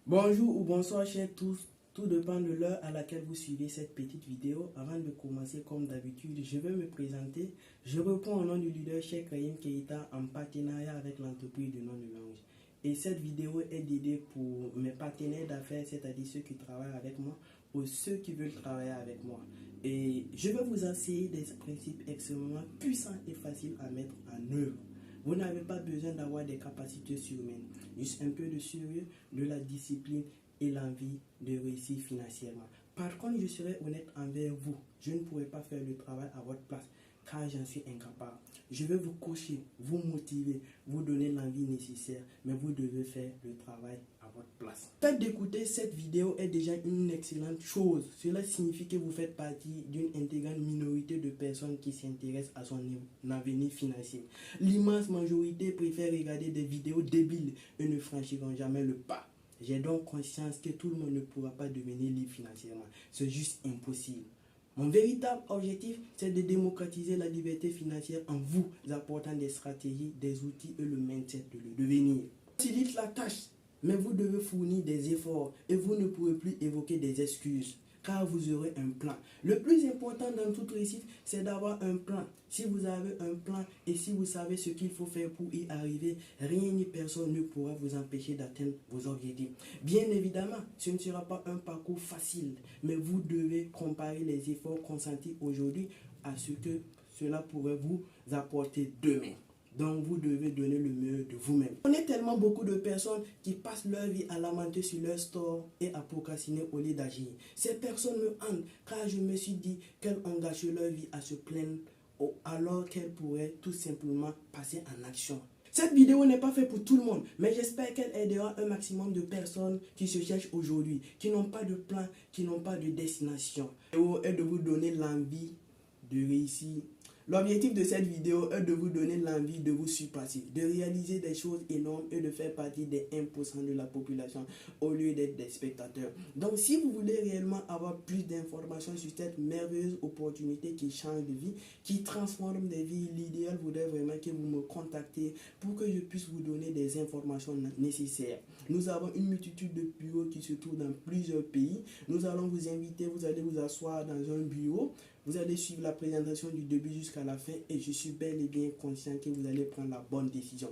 Bonjour ou bonsoir chers tous, tout dépend de l'heure à laquelle vous suivez cette petite vidéo. Avant de commencer comme d'habitude, je vais me présenter. Je reprends au nom du leader Cheikh Rahim Keita en partenariat avec l'entreprise de nom de Lange. Et cette vidéo est dédiée pour mes partenaires d'affaires, c'est-à-dire ceux qui travaillent avec moi ou ceux qui veulent travailler avec moi. Et je vais vous enseigner des principes extrêmement puissants et faciles à mettre en œuvre. Vous n'avez pas besoin d'avoir des capacités surhumaines, juste un peu de sérieux, de la discipline et l'envie de réussir financièrement. Par contre, je serai honnête envers vous. Je ne pourrai pas faire le travail à votre place car j'en suis incapable. Je vais vous coacher, vous motiver, vous donner l'envie nécessaire, mais vous devez faire le travail à votre place. Le fait d'écouter cette vidéo est déjà une excellente chose. Cela signifie que vous faites partie d'une intégrante minorité de personnes qui s'intéressent à son avenir financier. L'immense majorité préfère regarder des vidéos débiles et ne franchiront jamais le pas. J'ai donc conscience que tout le monde ne pourra pas devenir libre financièrement. C'est juste impossible. Mon véritable objectif, c'est de démocratiser la liberté financière en vous apportant des stratégies, des outils et le mindset de le devenir. Facilite la tâche, mais vous devez fournir des efforts et vous ne pourrez plus évoquer des excuses car vous aurez un plan. Le plus important dans toute réussite, c'est d'avoir un plan. Si vous avez un plan et si vous savez ce qu'il faut faire pour y arriver, rien ni personne ne pourra vous empêcher d'atteindre vos objectifs. Bien évidemment, ce ne sera pas un parcours facile, mais vous devez comparer les efforts consentis aujourd'hui à ce que cela pourrait vous apporter demain. Donc vous devez donner le meilleur de vous-même. On est tellement beaucoup de personnes qui passent leur vie à lamenter sur leur store et à procrastiner au lieu d'agir. Ces personnes me hantent car je me suis dit qu'elles ont gâché leur vie à se plaindre alors qu'elles pourraient tout simplement passer en action. Cette vidéo n'est pas faite pour tout le monde, mais j'espère qu'elle aidera un maximum de personnes qui se cherchent aujourd'hui, qui n'ont pas de plan, qui n'ont pas de destination. La vidéo est de vous donner l'envie de réussir. L'objectif de cette vidéo est de vous donner l'envie de vous surpasser, de réaliser des choses énormes et de faire partie des 1% de la population au lieu d'être des spectateurs. Donc si vous voulez réellement avoir plus d'informations sur cette merveilleuse opportunité qui change de vie, qui transforme des vies, l'idéal voudrait vraiment que vous me contactez pour que je puisse vous donner des informations nécessaires. Nous avons une multitude de bureaux qui se trouvent dans plusieurs pays. Nous allons vous inviter, vous allez vous asseoir dans un bureau. Vous allez suivre la présentation du début jusqu'à la fin et je suis bel et bien conscient que vous allez prendre la bonne décision.